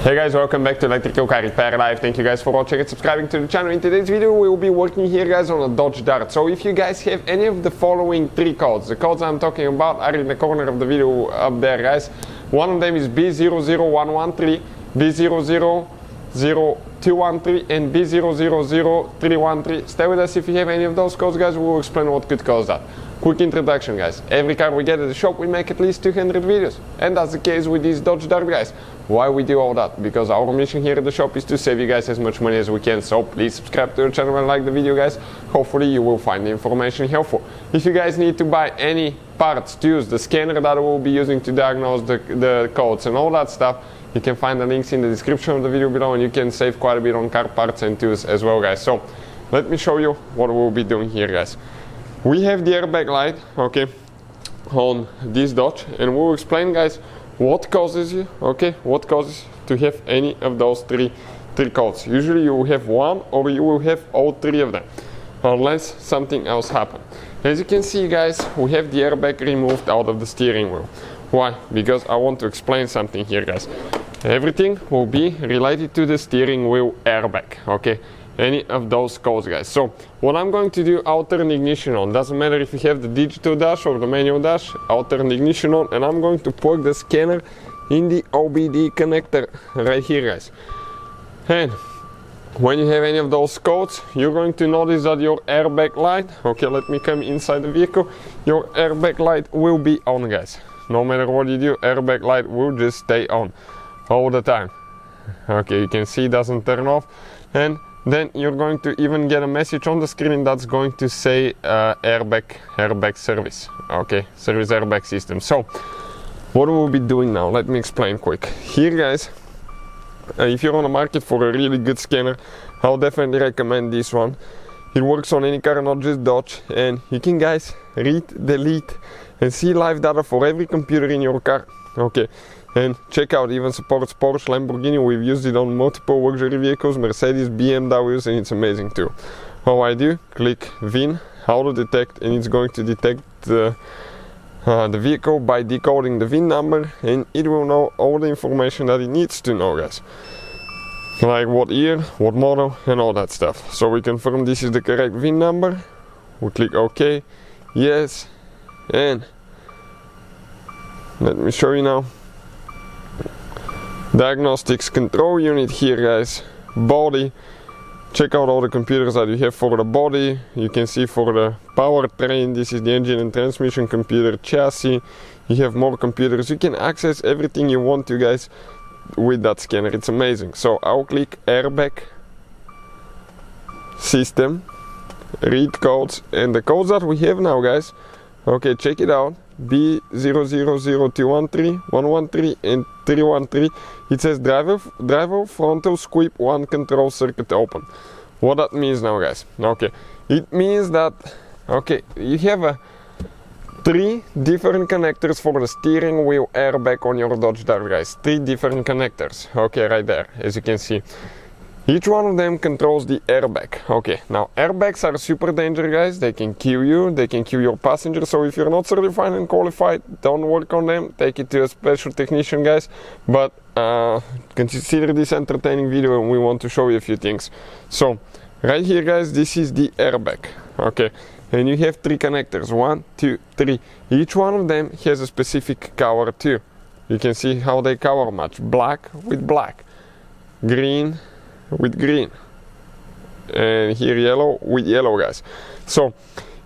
Hey guys, welcome back to Electrical Car Repair Live. Thank you guys for watching and subscribing to the channel. In today's video we will be working here guys on a Dodge Dart. So if you guys have any of the following three codes, the codes I'm talking about are in the corner of the video up there guys. One of them is B00113, B0001213 and B0002313. Stay with us if you have any of those codes guys, we will explain what could cause that. Quick introduction guys, every car we get at the shop we make at least 200 videos, and that's the case with these Dodge Dart guys. Why we do all that? Because our mission here at the shop is to save you guys as much money as we can, so please subscribe to the channel and like the video guys. Hopefully you will find the information helpful. If you guys need to buy any parts to use, the scanner that we'll be using to diagnose the codes and all that stuff, you can find the links in the description of the video below, and you can save quite a bit on car parts and tools as well guys. So let me show you what we'll be doing here guys. We have the airbag light, okay, on this Dodge, and we'll explain guys what causes you, what causes to have any of those three codes. Usually you will have one or you will have all three of them, unless something else happens. As you can see guys, we have the airbag removed out of the steering wheel. Why? Because I want to explain something here guys. Everything will be related to the steering wheel airbag, okay? Any of those codes guys. So what I'm going to do, I'll turn the ignition on. Doesn't matter if you have the digital dash or the manual dash, I'll turn the ignition on, and I'm going to plug the scanner in the OBD connector right here guys. And when you have any of those codes, you're going to notice that your airbag light, okay, let me come inside the vehicle, your airbag light will be on guys. No matter what you do, airbag light will just stay on all the time. Okay, you can see it doesn't turn off, and then you're going to even get a message on the screen that's going to say airbag service, okay, service airbag system. So what we'll be doing now, let me explain quick. Here guys, if you're on the market for a really good scanner, I'll definitely recommend this one. It works on any car, not just Dodge, and you can guys read, delete and see live data for every computer in your car, okay. And check out, even supports Porsche, Lamborghini. We've used it on multiple luxury vehicles, Mercedes, BMWs, and it's amazing too. All I do, click VIN, how to detect, and it's going to detect the vehicle by decoding the VIN number, and it will know all the information that it needs to know guys. Like what year, what model, and all that stuff. So we confirm this is the correct VIN number. We click OK, yes, and let me show you now. Diagnostics control unit here guys, body, check out all the computers that you have for the body. You can see for the powertrain, this is the engine and transmission computer, chassis, you have more computers. You can access everything you want to guys with that scanner, it's amazing. So I'll click airbag system, read codes, and the codes that we have now guys, okay, check it out. B000213, 113 and 313. It says driver frontal squib 1 control circuit open. What that means now guys, okay, it means that, okay, you have three different connectors for the steering wheel airbag on your Dodge Dart guys. Three different connectors, okay, right there, as you can see. Each one of them controls the airbag. Okay, now airbags are super dangerous guys, they can kill you, they can kill your passenger, so if you're not certified and qualified, don't work on them, take it to a special technician guys, but consider this entertaining video and we want to show you a few things. So, right here guys, this is the airbag, okay, and you have three connectors, 1, 2, 3, each one of them has a specific color too. You can see how they color match, black with black, green with green, and here yellow with yellow guys. So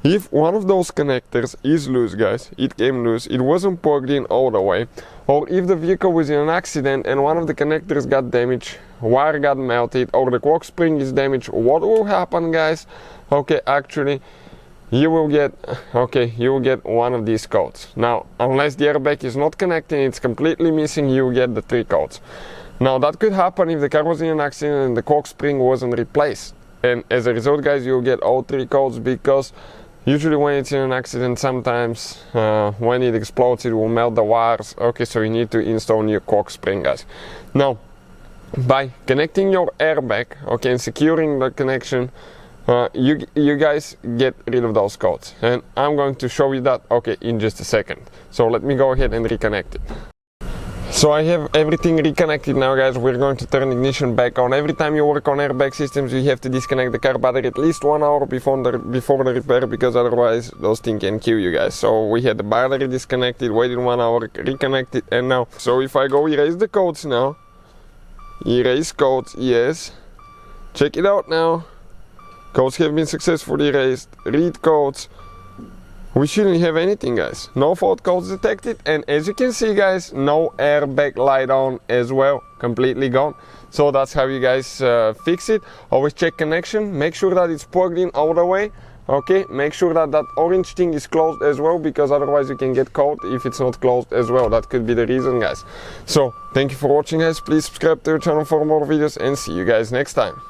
if one of those connectors is loose guys, it came loose, it wasn't plugged in all the way, or if the vehicle was in an accident and one of the connectors got damaged, wire got melted, or the clock spring is damaged, what will happen guys? Okay, actually you will get one of these codes. Now unless the airbag is not connecting, it's completely missing, you will get the three codes. Now that could happen if the car was in an accident and the clock spring wasn't replaced, and as a result guys you'll get all three codes, because usually when it's in an accident, sometimes when it explodes it will melt the wires, okay, so you need to install new clock spring guys. Now by connecting your airbag, okay, and securing the connection, you guys get rid of those codes, and I'm going to show you that, okay, in just a second. So let me go ahead and reconnect it. So I have everything reconnected now, guys. We're going to turn ignition back on. Every time you work on airbag systems, you have to disconnect the car battery at least 1 hour before the repair, because otherwise those things can kill you, guys. So we had the battery disconnected, waited 1 hour, reconnected, and now. So if I go erase the codes now, erase codes, yes. Check it out now. Codes have been successfully erased. Read codes. We shouldn't have anything, guys. No fault codes detected, and as you can see, guys, no airbag light on as well, completely gone. So that's how you guys fix it. Always check connection, make sure that it's plugged in all the way. Okay, make sure that that orange thing is closed as well, because otherwise you can get caught if it's not closed as well. That could be the reason, guys. So thank you for watching, guys. Please subscribe to the channel for more videos, and see you guys next time.